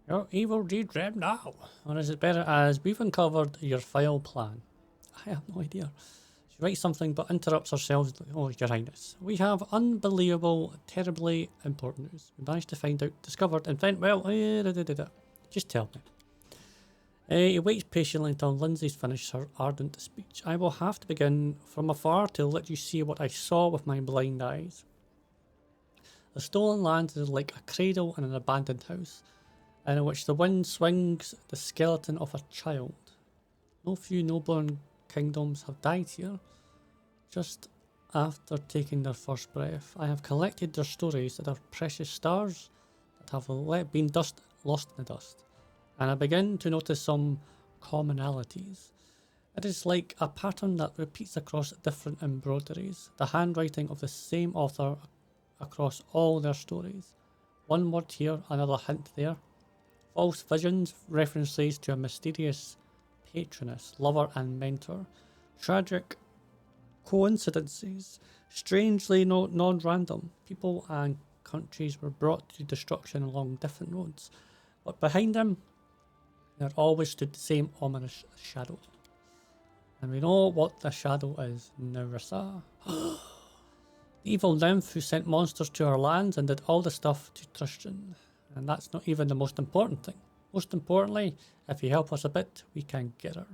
Your evil daydream now. Or is it better as we've uncovered your file plan? I have no idea. She writes something but interrupts herself. Oh, Your Highness. We have unbelievable, terribly important news. We managed to find out, discovered, invent, well, just tell me. He waits patiently until Linzi's finished her ardent speech. I will have to begin from afar to let you see what I saw with my blind eyes. The stolen land is like a cradle in an abandoned house, in which the wind swings the skeleton of a child. No few nobler kingdoms have died here. Just after taking their first breath, I have collected their stories that are precious stars that have been lost in the dust, and I begin to notice some commonalities. It is like a pattern that repeats across different embroideries, the handwriting of the same author across all their stories. One word here, another hint there. False visions, references to a mysterious patroness, lover and mentor. Tragic coincidences, strangely non-random. People and countries were brought to destruction along different roads, but behind them there always stood the same ominous shadow. And we know what the shadow is, Narissa. The evil nymph who sent monsters to our lands and did all the stuff to Tristan. And that's not even the most important thing. Most importantly, if you help us a bit, we can get her.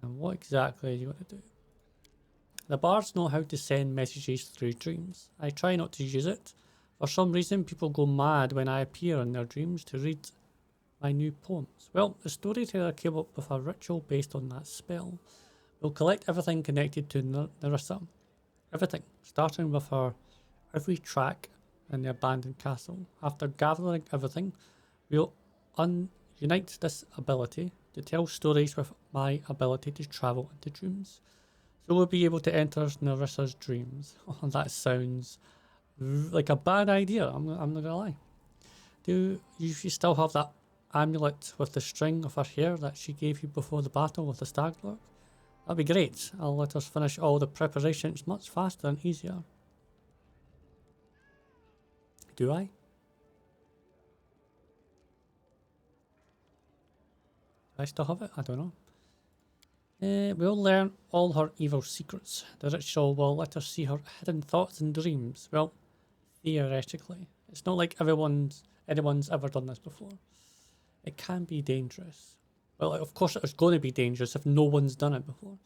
And what exactly are you going to do? The bards know how to send messages through dreams. I try not to use it. For some reason, people go mad when I appear in their dreams to read my new poems. Well, the storyteller came up with a ritual based on that spell. We'll collect everything connected to Narissa. Everything, starting with her every track in the abandoned castle. After gathering everything, we'll unite this ability to tell stories with my ability to travel into dreams. So we'll be able to enter Narissa's dreams. Oh, that sounds like a bad idea, I'm not gonna lie. Do you still have that amulet with the string of her hair that she gave you before the battle with the stag lord? That'd be great. I'll let us finish all the preparations much faster and easier. Do I? Do I still have it? I don't know. We'll learn all her evil secrets. The ritual will let us see her hidden thoughts and dreams. Well, theoretically. It's not like anyone's ever done this before. It can be dangerous. Well, of course it's going to be dangerous if no one's done it before.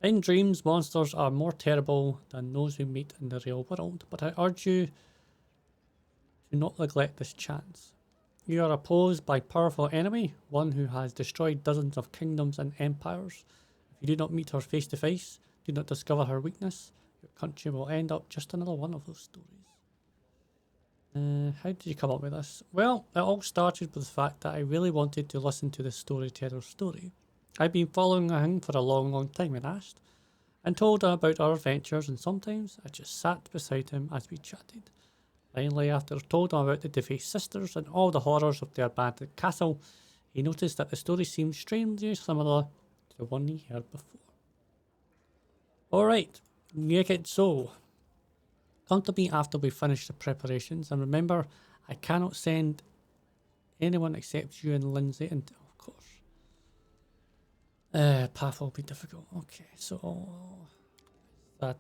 In dreams, monsters are more terrible than those we meet in the real world, but I urge you to not neglect this chance. You are opposed by a powerful enemy, one who has destroyed dozens of kingdoms and empires. If you do not meet her face to face, do not discover her weakness, your country will end up just another one of those stories. How did you come up with this? Well, it all started with the fact that I really wanted to listen to the storyteller's story. I've been following him for a long time and asked, and told him about our adventures, and sometimes I just sat beside him as we chatted. Finally, after I told him about the defaced sisters and all the horrors of the abandoned castle, he noticed that the story seemed strangely similar to the one he heard before. Alright, make it so. Come to me after we finish the preparations, and remember, I cannot send anyone except you and Linzi, and of course. Path will be difficult. Okay, so that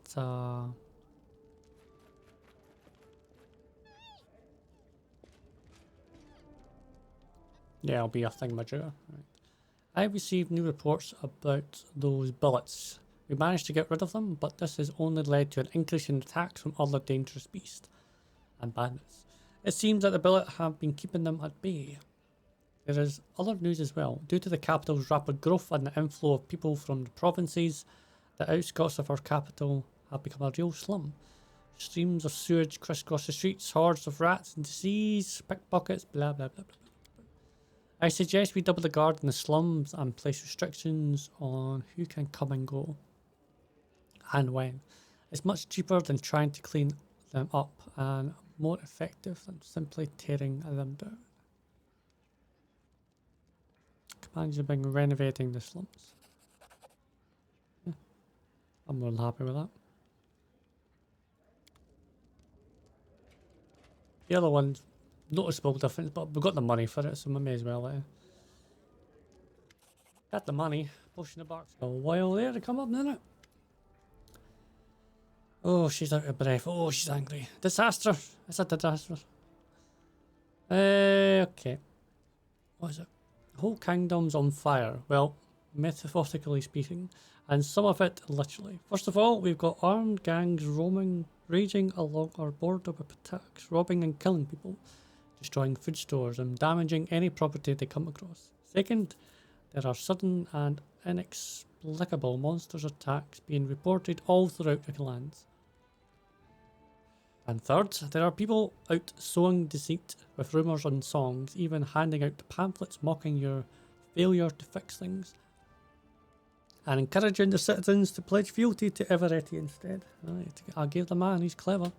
yeah, it'll be a thingamajigger. Right. I received new reports about those bullets. We managed to get rid of them, but this has only led to an increase in attacks from other dangerous beasts and bandits. It seems that the bullet have been keeping them at bay. There is other news as well. Due to the capital's rapid growth and the inflow of people from the provinces, the outskirts of our capital have become a real slum. Streams of sewage crisscross the streets, hordes of rats and disease, pickpockets, blah blah blah blah. I suggest we double the guard in the slums and place restrictions on who can come and go and when. It's much cheaper than trying to clean them up and more effective than simply tearing them down. Commands have been renovating the slums. Yeah, I'm more than happy with that. The other ones, noticeable difference, but we've got the money for it, so we may as well. Got the money. Potion of Bark's got a while there to come up, isn't it? Oh, she's out of breath. Oh, she's angry. Disaster. It's a disaster. Okay. What is it? The whole kingdom's on fire. Well, metaphorically speaking, and some of it literally. First of all, we've got armed gangs raging along our border with attacks, robbing and killing people, destroying food stores and damaging any property they come across. Second, there are sudden and inexplicable monsters attacks being reported all throughout the lands. And third, there are people out sowing deceit with rumours and songs, even handing out pamphlets mocking your failure to fix things, and encouraging the citizens to pledge fealty to Everetti instead. Right, I gave the man, he's clever.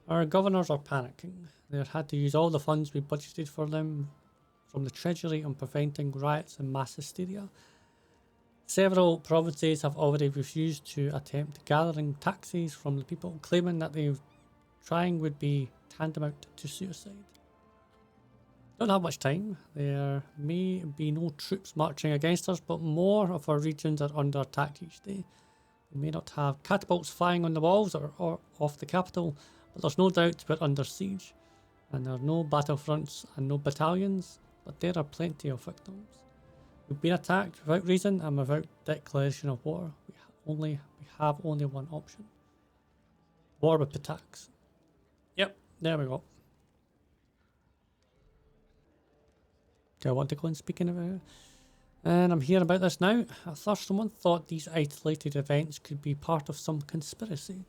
Our governors are panicking. They've had to use all the funds we budgeted for them from the treasury on preventing riots and mass hysteria. Several provinces have already refused to attempt gathering taxes from the people, claiming that trying would be tantamount to suicide. Don't have much time. There may be no troops marching against us, but more of our regions are under attack each day. We may not have catapults flying on the walls or off the capital, but there's no doubt we're under siege. And there are no battlefronts and no battalions, but there are plenty of victims. We've been attacked without reason and without declaration of war. We have only one option. War with Pitax. Yep, there we go. Do I want to go and speak about it? And I'm hearing about this now. At first, someone thought these isolated events could be part of some conspiracy.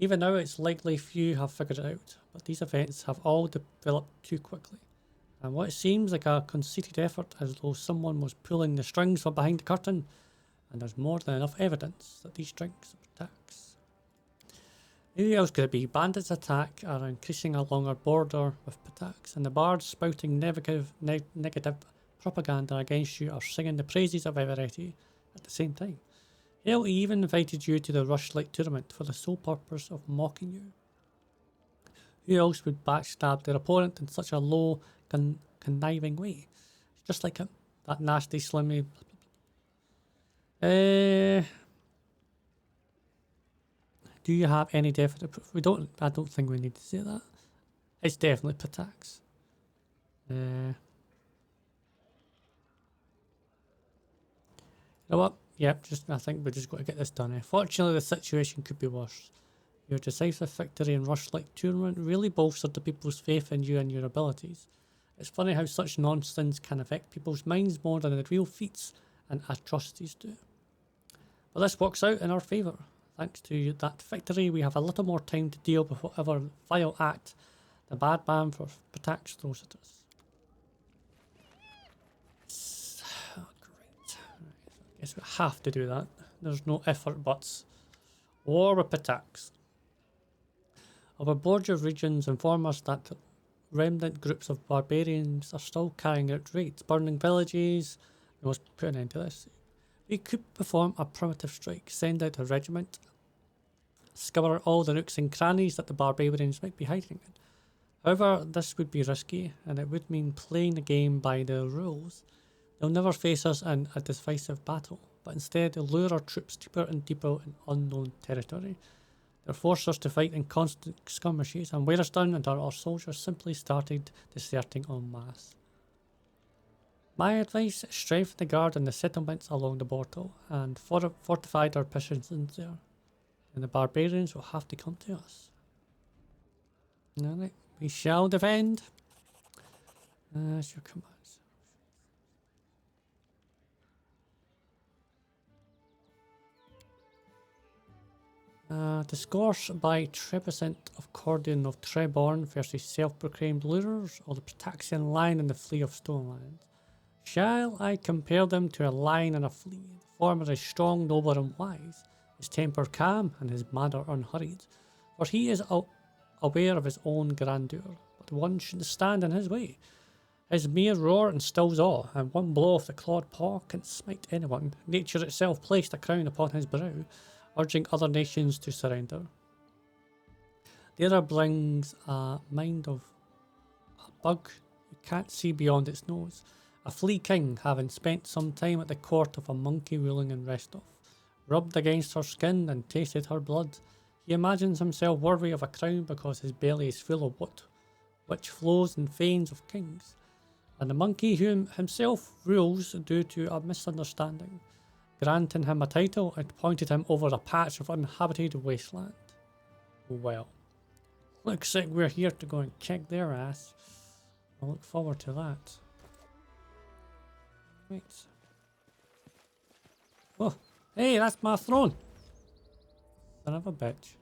Even now, it's likely few have figured it out, but these events have all developed too quickly. And what seems like a conceited effort, as though someone was pulling the strings from behind the curtain, and there's more than enough evidence that these strings are attacks. Who else could it be? Bandits' attack are increasing along our border with Pitax, and the bards spouting negative propaganda against you are singing the praises of Everetti at the same time. Hell, he even invited you to the Rushlight tournament for the sole purpose of mocking you. Who else would backstab their opponent in such a low, conniving way? It's just like him, that nasty, slimmy. Do you have any definite proof? I don't think we need to say that. It's definitely Pitax. You know what? Yep, I think we just got to get this done. Fortunately, the situation could be worse. Your decisive victory in Rushlight tournament really bolstered the people's faith in you and your abilities. It's funny how such nonsense can affect people's minds more than the real feats and atrocities do. But this works out in our favour. Thanks to that victory, we have a little more time to deal with whatever vile act the bad man for Pitax throws at us. Oh, great. I guess we have to do that. There's no if or buts. War with Pitax. Our border regions inform us that remnant groups of barbarians are still carrying out raids, burning villages. We must put an end to this. We could perform a primitive strike, send out a regiment, scour all the nooks and crannies that the barbarians might be hiding in. However, this would be risky, and it would mean playing the game by the rules. They'll never face us in a decisive battle, but instead lure our troops deeper and deeper in unknown territory. They'll force us to fight in constant skirmishes and wear us down until our soldiers simply started deserting en masse. My advice, strengthen the guard in the settlements along the border and fortified our positions there. And the barbarians will have to come to us. Alright, we shall defend. As your commands. Discourse by Trebicent of Cordian of Treborn versus self-proclaimed lurers or the Pitaxian lion and the flea of Stoneland. Shall I compare them to a lion and a flea? The former is strong, noble and wise, his temper calm and his manner unhurried, for he is aware of his own grandeur, but one shouldn't stand in his way. His mere roar instills awe, and one blow of the clawed paw can smite anyone. Nature itself placed a crown upon his brow, urging other nations to surrender. The other brings a mind of bug you can't see beyond its nose. A flea king, having spent some time at the court of a monkey ruling in Restov, rubbed against her skin and tasted her blood. He imagines himself worthy of a crown because his belly is full of what which flows in veins of kings, and the monkey whom himself rules due to a misunderstanding, granting him a title and pointed him over a patch of uninhabited wasteland. Well, looks like we're here to go and kick their ass. I look forward to that. Right. Oh, hey, that's my throne. Son of a bitch.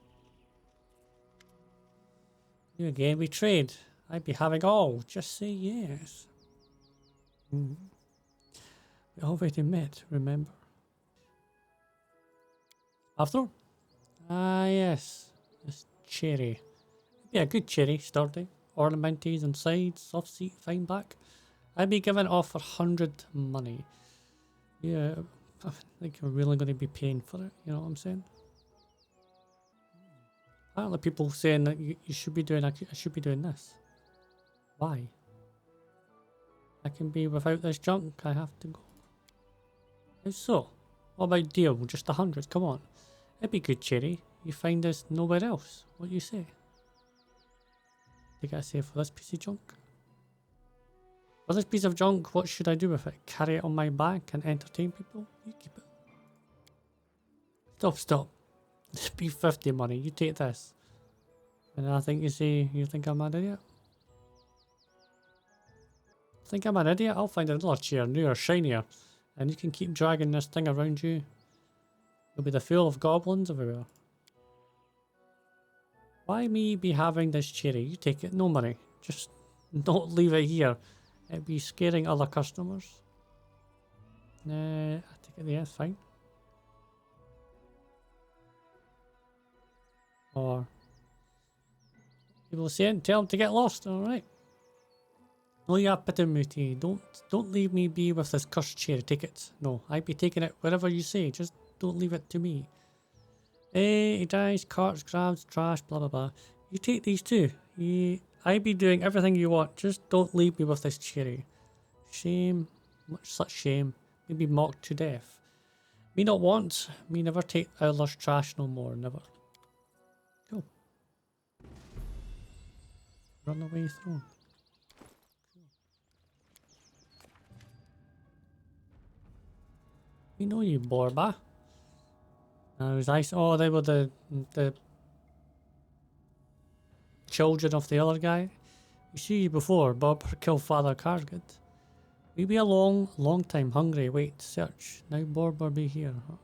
You again, we trade. I'd be having all. Just say yes. We already met, remember? After? Ah, yes. This cherry. It'd be a good cherry, sturdy, ornamented and sides, soft seat, fine back. I'd be giving it off for 100 money. Yeah, I think you're really going to be paying for it, you know what I'm saying? Apparently people saying that you should be doing, I should be doing this. Why? I can be without this junk, I have to go. How so? What about deal? Just 100, come on. It'd be good, Cherry. You find this nowhere else. What do you say? Think I say for this piece of junk? For this piece of junk, what should I do with it? Carry it on my back and entertain people? You keep it. Stop, stop. This be 50 money, you take this. And I think you say, you think I'm an idiot? Think I'm an idiot? I'll find another chair, newer, shinier. And you can keep dragging this thing around you. You'll be the fool of goblins everywhere. Why me be having this cherry? You take it, no money. Just don't leave it here. It'd be scaring other customers. I take it there, it's fine. Or people saying, tell them to get lost, alright. No, you Pitamuti. Don't leave me be with this cursed cherry. Take it. No, I'd be taking it wherever you say. Just don't leave it to me. Hey, dice, carts, grabs, trash, blah blah blah. You take these too. I'd be doing everything you want. Just don't leave me with this cherry. Shame. Such shame. Maybe mocked to death. Me not want. Me never take others' trash no more. Never. Cool. Run away throne. We know you, Borba. It was nice. Oh, they were the children of the other guy. We see you before, Bob, kill Father Carsgood. We be a long time hungry. Wait, search. Now Borba be here. Oh,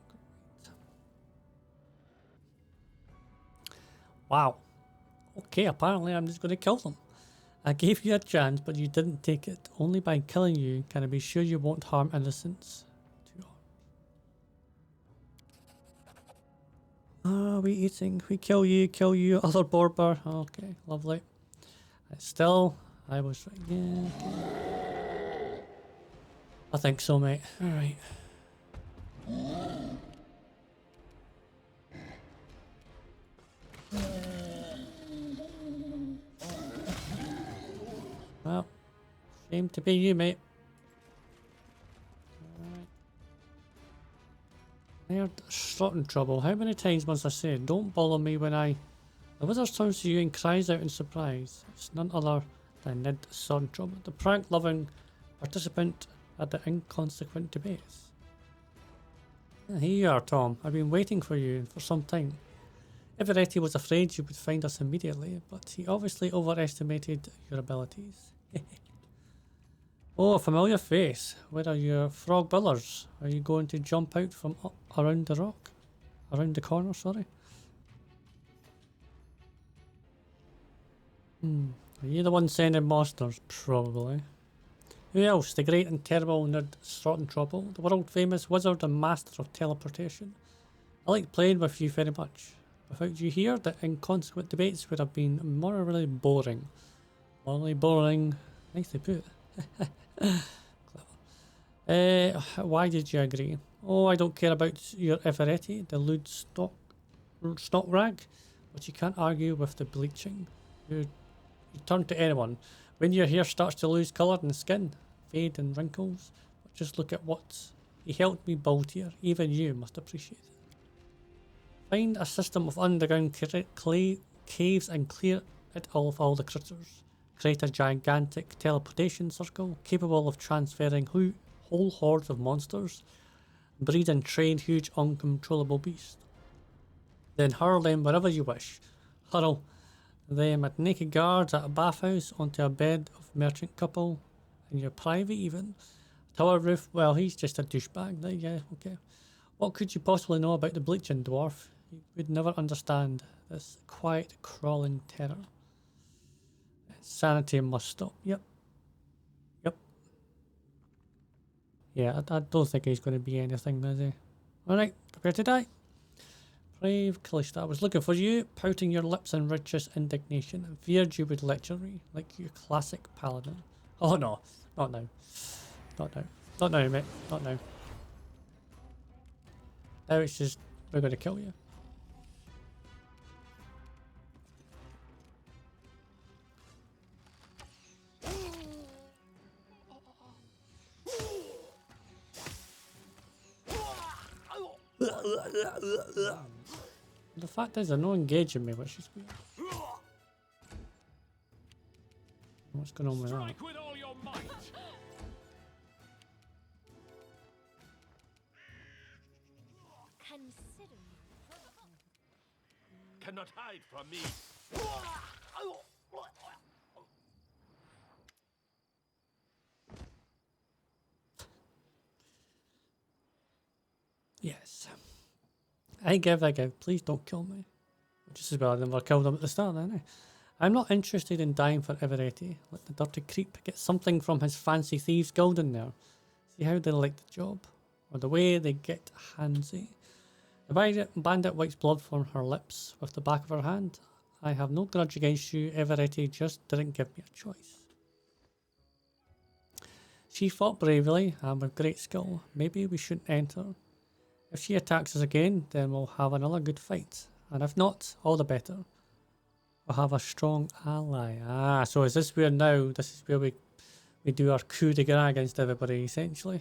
wow. Okay, apparently I'm just going to kill them. I gave you a chance, but you didn't take it. Only by killing you can I be sure you won't harm innocents. Ah, we eating. We kill you, other Borber. Okay, lovely. Still, I was right. Yeah, okay. I think so, mate. Alright. Well, shame to be you, mate. They're in trouble. How many times must I say, don't bother me when the wizard turns to you and cries out in surprise. It's none other than Ned in trouble, the prank-loving participant at the inconsequent debates. Here you are, Tom. I've been waiting for you for some time. Everetti was afraid you would find us immediately, but he obviously overestimated your abilities. Oh, a familiar face. Where are your frog billers? Are you going to jump out from around the rock? Around the corner, sorry. Are you the one sending monsters? Probably. Who else? The great and terrible Nerd Trouble, the world famous wizard and master of teleportation. I like playing with you very much. Without you here, the inconsequent debates would have been morally boring. Morally boring. Nicely put. Why did you agree? Oh, I don't care about your Everetti, the lewd stock rag, but you can't argue with the bleaching. You turn to anyone. When your hair starts to lose colour and skin, fade and wrinkles, just look at what he helped me build here. Even you must appreciate it. Find a system of underground clay caves and clear it of all the critters. Create a gigantic teleportation circle capable of transferring whole hordes of monsters. Breed and train huge uncontrollable beasts. Then hurl them wherever you wish. Hurl them at naked guards at a bathhouse, onto a bed of merchant couple, in your private even. Tower roof, well, he's just a douchebag. There you go, okay. What could you possibly know about the bleaching dwarf? You would never understand this quiet, crawling terror. Sanity must stop. Yep. Yep. Yeah, I don't think he's going to be anything, is he? Alright, prepare to die. Brave Callista, I was looking for you, pouting your lips in righteous indignation, and feared you would lecture me, like your classic paladin. Oh no, not now. Not now. Not now, mate. Not now. Now it's just, we're going to kill you. The fact is, they're not engaging me, which is weird. What's going on with that? With all your might. Consider me. Cannot hide from me. Yes. I give. Please don't kill me. Just as well I never killed him at the start, didn't I? I'm not interested in dying for Everetti. Let the dirty creep get something from his fancy thieves guild in there. See how they like the job. Or the way they get handsy. The bandit wipes blood from her lips with the back of her hand. I have no grudge against you. Everetti just didn't give me a choice. She fought bravely and with great skill. Maybe we shouldn't enter. If she attacks us again, then we'll have another good fight. And if not, all the better. We'll have a strong ally. Ah, so is this where now, this is where we do our coup de grace against everybody, essentially.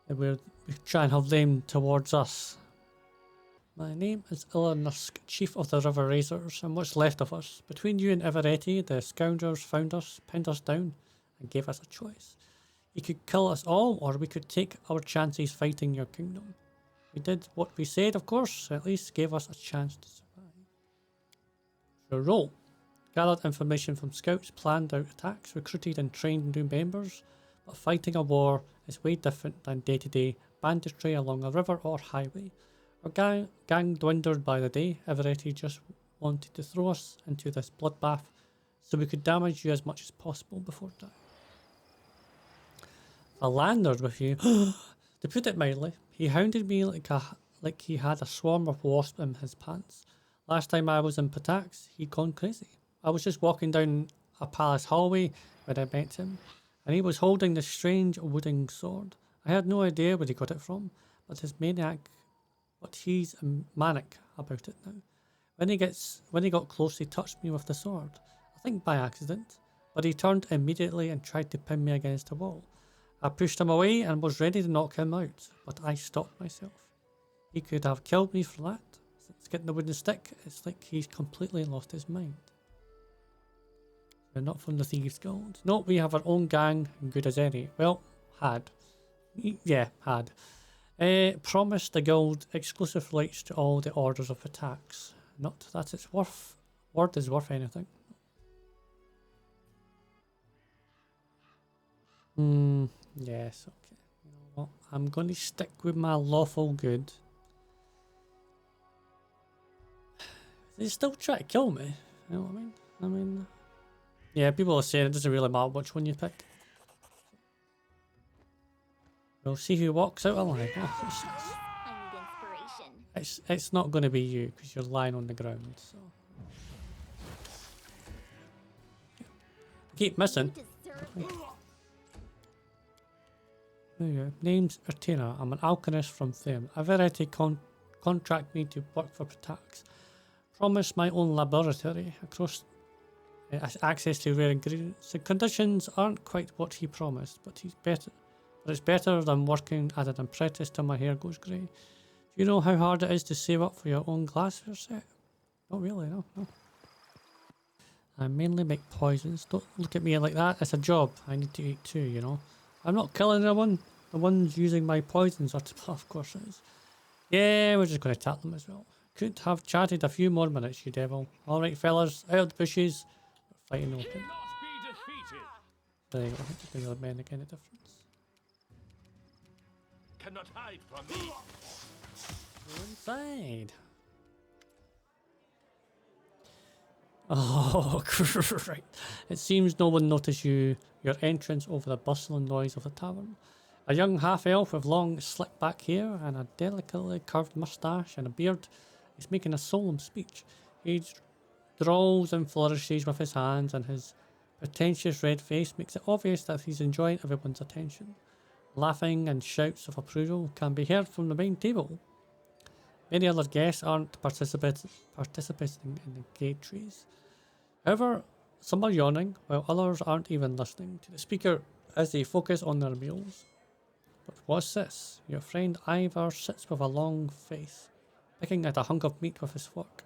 And we try and have them towards us. My name is Illunusk, Chief of the River Razors, and what's left of us. Between you and Everetti, the scoundrels found us, pinned us down, and gave us a choice. You could kill us all, or we could take our chances fighting your kingdom. We did what we said, of course, at least gave us a chance to survive. Your role. Gathered information from scouts, planned out attacks, recruited and trained new members, but fighting a war is way different than day-to-day banditry along a river or highway. Our gang dwindled by the day. Everetti just wanted to throw us into this bloodbath so we could damage you as much as possible before dying. A landlord with you. To put it mildly, he hounded me like he had a swarm of wasps in his pants. Last time I was in Pitax, he'd gone crazy. I was just walking down a palace hallway when I met him, and he was holding this strange wooden sword. I had no idea where he got it from, but he's manic about it now. When he got close, he touched me with the sword. I think by accident, but he turned immediately and tried to pin me against a wall. I pushed him away and was ready to knock him out, but I stopped myself. He could have killed me for that. Since getting the wooden stick, it's like he's completely lost his mind. We're not from the Thieves Guild. No, we have our own gang, good as any. Well, had. Yeah, had. Promised the guild exclusive rights to all the orders of attacks. Not that its word is worth anything. Yes, okay. You know what? I'm going to stick with my lawful good. They still try to kill me. You know what I mean? Yeah, people are saying it doesn't really matter which one you pick. We'll see who walks out alive. Oh, it's not going to be you because you're lying on the ground. So keep missing. There you go. Name's Ertina. I'm an alchemist from Them. Everetti contract me to work for Pitax. Promise my own laboratory across access to rare ingredients. The conditions aren't quite what he promised, but he's better. But it's better than working as an apprentice till my hair goes grey. Do you know how hard it is to save up for your own glassware set? Not really, no. I mainly make poisons. Don't look at me like that. It's a job. I need to eat too, you know. I'm not killing anyone. The ones using my poisons are of course it is. Yeah, we're just going to tap them as well. Could have chatted a few more minutes, you devil. Alright, fellas, out of the bushes. We're fighting open. Not be defeated. There you go. Just the other men again, a difference. Cannot hide from me. Go inside. Oh, great. It seems no one noticed your entrance over the bustling noise of the tavern. A young half-elf with long, slick-back hair and a delicately curved moustache and a beard is making a solemn speech. He drawls and flourishes with his hands, and his pretentious red face makes it obvious that he's enjoying everyone's attention. Laughing and shouts of approval can be heard from the main table. Many other guests aren't participating in the gate trees. However, some are yawning, while others aren't even listening to the speaker as they focus on their meals. But what's this? Your friend Ivor sits with a long face, picking at a hunk of meat with his fork.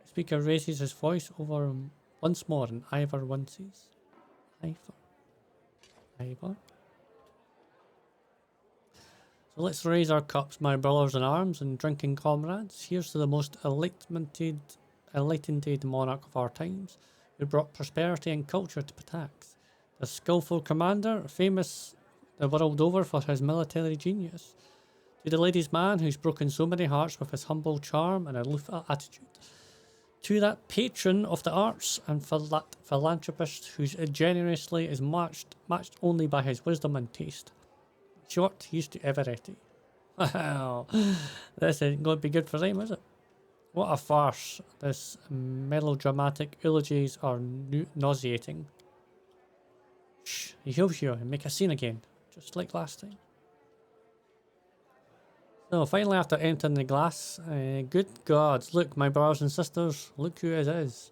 The speaker raises his voice over him once more, and Ivor winces. Ivor. So let's raise our cups, my brothers in arms and drinking comrades. Here's to the most enlightened monarch of our times, who brought prosperity and culture to Pitax. The skillful commander, famous the world over for his military genius. To the ladies' man who's broken so many hearts with his humble charm and aloof attitude. To that patron of the arts and philanthropist whose generously is matched only by his wisdom and taste. Short, he's to Everetti. Well, this ain't going to be good for them, is it? What a farce. This melodramatic eulogies are nauseating. Shh, he heals you and make a scene again, just like last time. So finally, after entering the glass, good gods, look, my brothers and sisters, look who it is.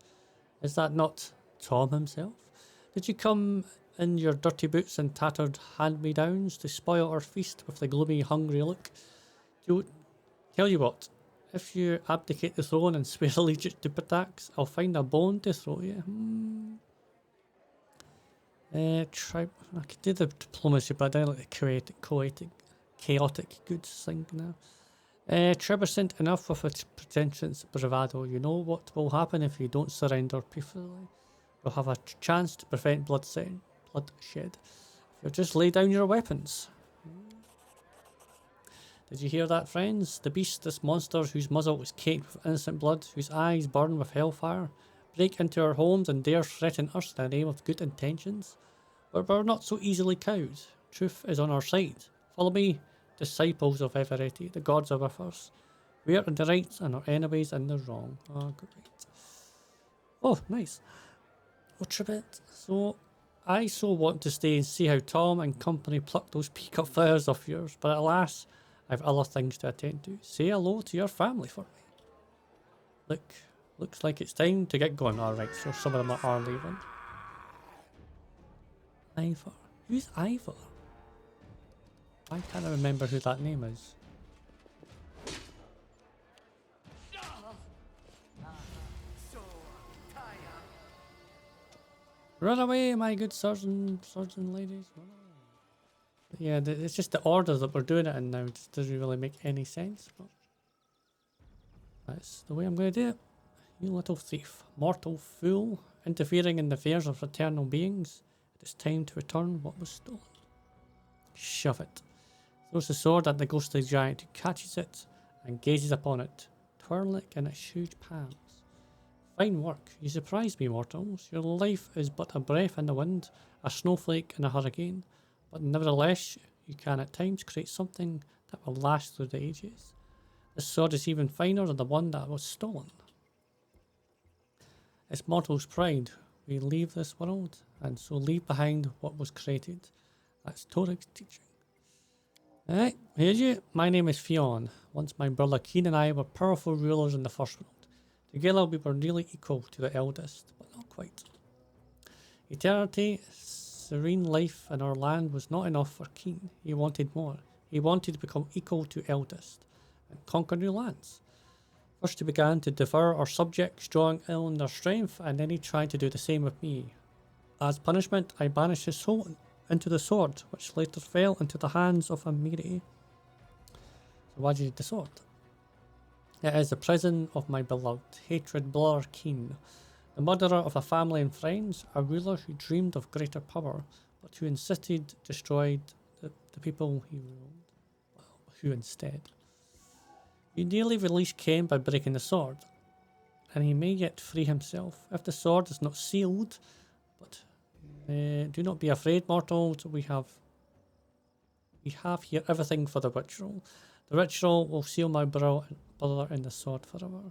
Is that not Tom himself? Did you come in your dirty boots and tattered hand-me-downs to spoil our feast with the gloomy, hungry look? Tell you what, if you abdicate the throne and swear allegiance to Pitax, I'll find a bone to throw you. I could do the diplomacy, but I don't like the chaotic goods thing now. Trebicent enough with its pretentious bravado. You know what will happen if you don't surrender peacefully. You'll have a chance to prevent bloodshed. If you just lay down your weapons. Did you hear that, friends? The beast, this monster whose muzzle is caked with innocent blood, whose eyes burn with hellfire, break into our homes and dare threaten us in the name of good intentions. But we're not so easily cowed. Truth is on our side. Follow me, disciples of Everetti. The gods are with us. We are in the right and our enemies in the wrong. Oh, great. Oh, nice. What's a bit? I so want to stay and see how Tom and company pluck those peacock flowers off yours, but alas, I've other things to attend to. Say hello to your family for me. Looks like it's time to get going. Alright, so some of them are leaving. Ivor. Who's Ivor? I can't remember who that name is. Run away, my good sirs and ladies. Run away. Yeah, it's just the order that we're doing it in now. It just doesn't really make any sense. But that's the way I'm going to do it. You little thief. Mortal fool. Interfering in the affairs of eternal beings. It is time to return what was stolen. Shove it. Throws the sword at the ghostly giant who catches it and gazes upon it, twirling it in its huge palms. Fine work. You surprised me, mortals. Your life is but a breath in the wind, a snowflake in a hurricane, but nevertheless, you can at times create something that will last through the ages. This sword is even finer than the one that was stolen. It's mortal's pride. We leave this world, and so leave behind what was created. That's Torig's teaching. Alright, here's you. My name is Fionn. Once my brother Keen and I were powerful rulers in the first world. Together we were nearly equal to the eldest, but not quite. Eternity, serene life in our land was not enough for Keen. He wanted more. He wanted to become equal to Eldest and conquer new lands. First he began to devour our subjects, drawing ill on their strength, and then he tried to do the same with me. As punishment, I banished his soul into the sword, which later fell into the hands of Amiri. So why did you need the sword? It is the prison of my beloved, hatred blur keen, the murderer of a family and friends, a ruler who dreamed of greater power, but who insisted destroyed the people he ruled. Well, who instead? You nearly released Cain by breaking the sword, and he may yet free himself. If the sword is not sealed, but do not be afraid, mortals, we have here everything for the ritual. The ritual will seal my brother in the sword forever.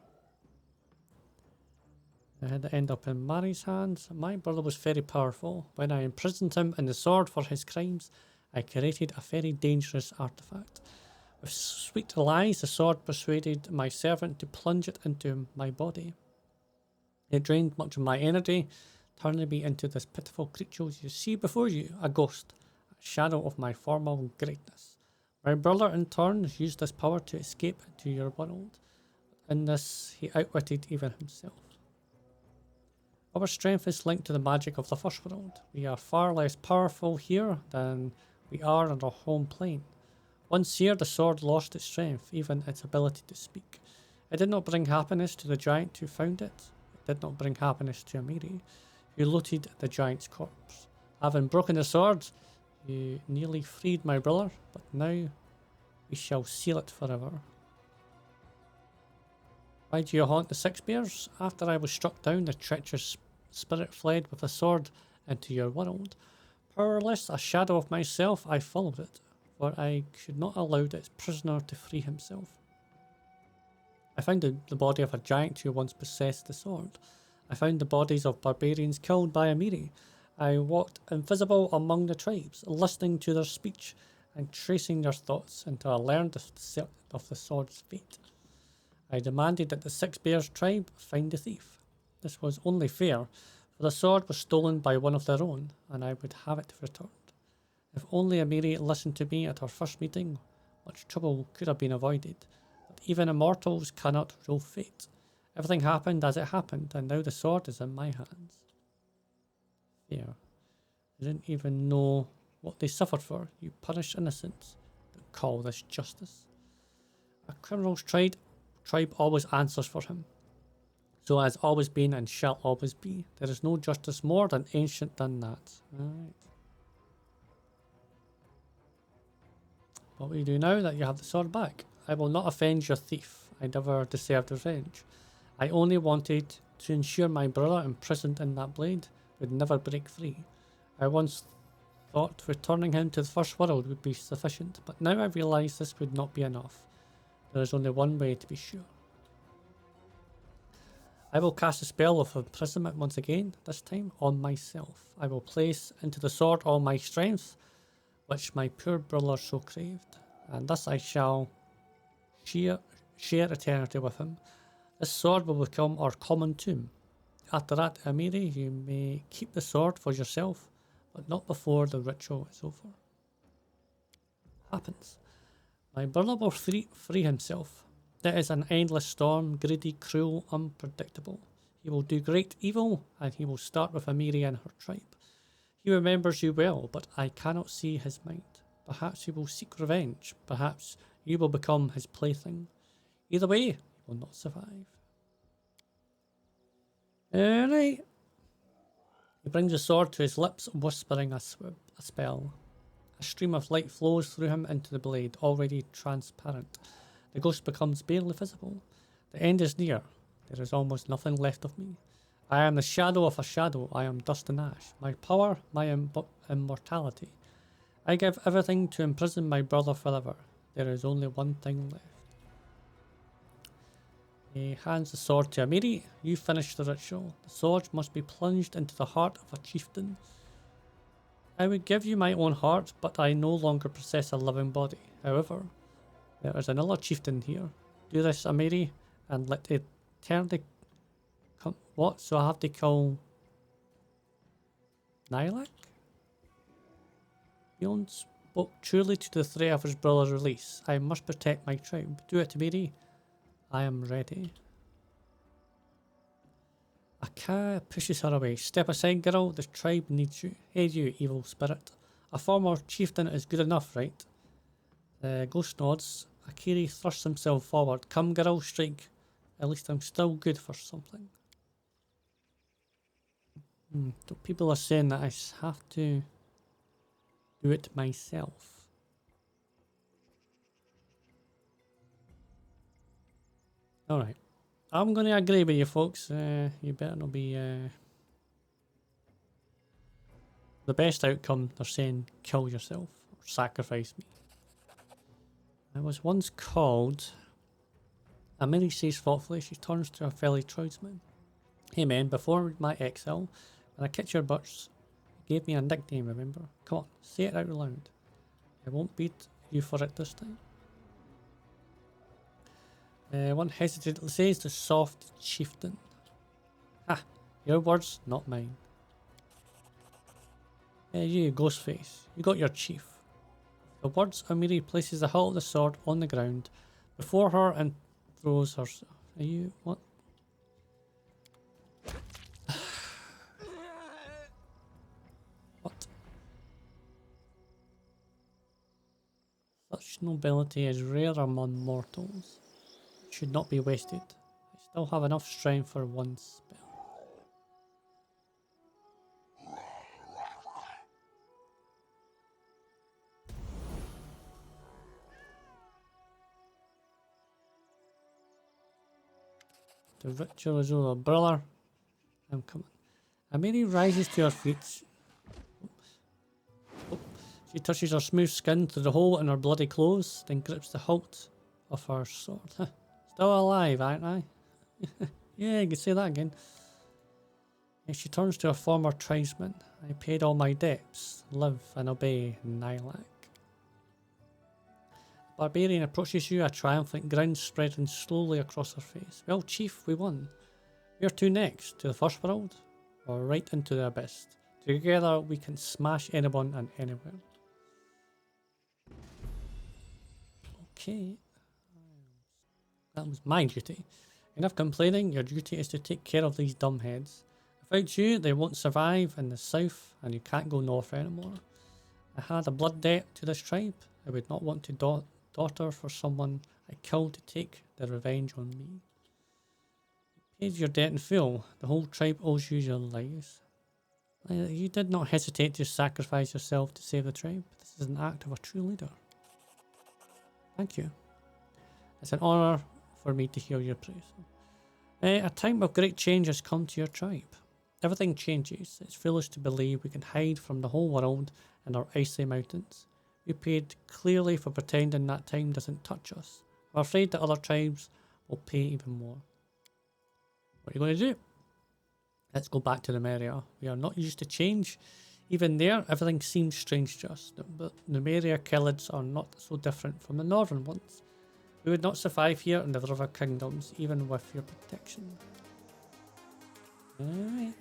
I had to end up in Mari's hands. My brother was very powerful. When I imprisoned him in the sword for his crimes, I created a very dangerous artifact. With sweet lies, the sword persuaded my servant to plunge it into my body. It drained much of my energy, turning me into this pitiful creature you see before you, a ghost, a shadow of my former greatness. My brother, in turn, used this power to escape into your world. In this, he outwitted even himself. Our strength is linked to the magic of the first world. We are far less powerful here than we are on our home plane. Once here, the sword lost its strength, even its ability to speak. It did not bring happiness to the giant who found it. It did not bring happiness to Amiri, who looted the giant's corpse. Having broken the sword, you nearly freed my brother, but now we shall seal it forever. Why do you haunt the Six Bears? After I was struck down, the treacherous spirit fled with the sword into your world. Powerless, a shadow of myself, I followed it, for I could not allow its prisoner to free himself. I found the body of a giant who once possessed the sword. I found the bodies of barbarians killed by Amiri. I walked invisible among the tribes, listening to their speech and tracing their thoughts until I learned of the sword's fate. I demanded that the Six Bears tribe find the thief. This was only fair, for the sword was stolen by one of their own, and I would have it returned. If only Amiri listened to me at our first meeting, much trouble could have been avoided. But even immortals cannot rule fate. Everything happened as it happened, and now the sword is in my hands. Fair. I didn't even know what they suffered for. You punish innocents. Don't call this justice. A criminal's tribe always answers for him. So has always been and shall always be. There is no justice more than ancient than that. Right. What will you do now that you have the sword back? I will not avenge your thief. I never deserved revenge. I only wanted to ensure my brother imprisoned in that blade would never break free. I once thought returning him to the first world would be sufficient, but now I realise this would not be enough. There is only one way to be sure. I will cast a spell of imprisonment once again, this time on myself. I will place into the sword all my strength, which my poor brother so craved, and thus I shall share eternity with him. This sword will become our common tomb. After that, Amiri, you may keep the sword for yourself, but not before the ritual is over. Happens. My brother will free himself. It is an endless storm, greedy, cruel, unpredictable. He will do great evil, and he will start with Amiri and her tribe. He remembers you well, but I cannot see his mind. Perhaps he will seek revenge. Perhaps you will become his plaything. Either way, he will not survive. Alright. He brings the sword to his lips, whispering a spell. A stream of light flows through him into the blade, already transparent. The ghost becomes barely visible. The end is near. There is almost nothing left of me. I am the shadow of a shadow. I am dust and ash. My power, my immortality. I give everything to imprison my brother forever. There is only one thing left. He hands the sword to Amiri. You finish the ritual. The sword must be plunged into the heart of a chieftain. I would give you my own heart, but I no longer possess a living body. However, there is another chieftain here. Do this, Amiri, and let eternity come. What? So I have to kill Nilak? Beyond spoke truly to the threat of his brother's release. I must protect my tribe. Do it, Amiri. I am ready. Aka pushes her away. Step aside, girl. The tribe needs you. Hey, you evil spirit. A former chieftain is good enough, right? Ghost nods. Akiri thrusts himself forward. Come, girl, strike. At least I'm still good for something. So people are saying that I have to do it myself. Alright. I'm going to agree with you folks. You better not be... the best outcome, they're saying kill yourself or sacrifice me. I was once called... Amiri says thoughtfully. She turns to her fellow tribesman. Hey man, before my exile, when I kicked your butts, you gave me a nickname, remember? Come on, say it out loud. I won't beat you for it this time. One hesitantly says the soft chieftain. Ha! Your words, not mine. You, Ghostface, you got your chief. The words, Amiri places the hilt of the sword on the ground before her and throws her. Are you what? What? Such nobility is rare among mortals. It should not be wasted. I still have enough strength for one spell. The ritual is over. Brother, I'm coming. Amiri rises to her feet. She touches her smooth skin through the hole in her bloody clothes, then grips the hilt of her sword. Still alive, aren't I? Yeah, you can say that again. And she turns to her former tribesman. I paid all my debts. Live and obey, Nilak. Barbarian approaches you, a triumphant grin spreading slowly across her face. Well, chief, we won. Where to next? To the first world? Or right into the abyss? Together we can smash anyone and anywhere. Okay. That was my duty. Enough complaining, your duty is to take care of these dumbheads. Without you, they won't survive in the south and you can't go north anymore. I had a blood debt to this tribe. I would not want to daughter for someone I killed to take their revenge on me. You paid your debt in full. The whole tribe owes you your lives. You did not hesitate to sacrifice yourself to save the tribe. This is an act of a true leader. Thank you. It's an honour for me to hear your praise. A time of great change has come to your tribe. Everything changes. It's foolish to believe we can hide from the whole world in our icy mountains. We paid clearly for pretending that time doesn't touch us. I'm afraid that other tribes will pay even more. What are you going to do? Let's go back to the Numeria. We are not used to change. Even there, everything seems strange to us. But Numeria Kellids are not so different from the northern ones. We would not survive here in the River Kingdoms, even with your protection. Alright.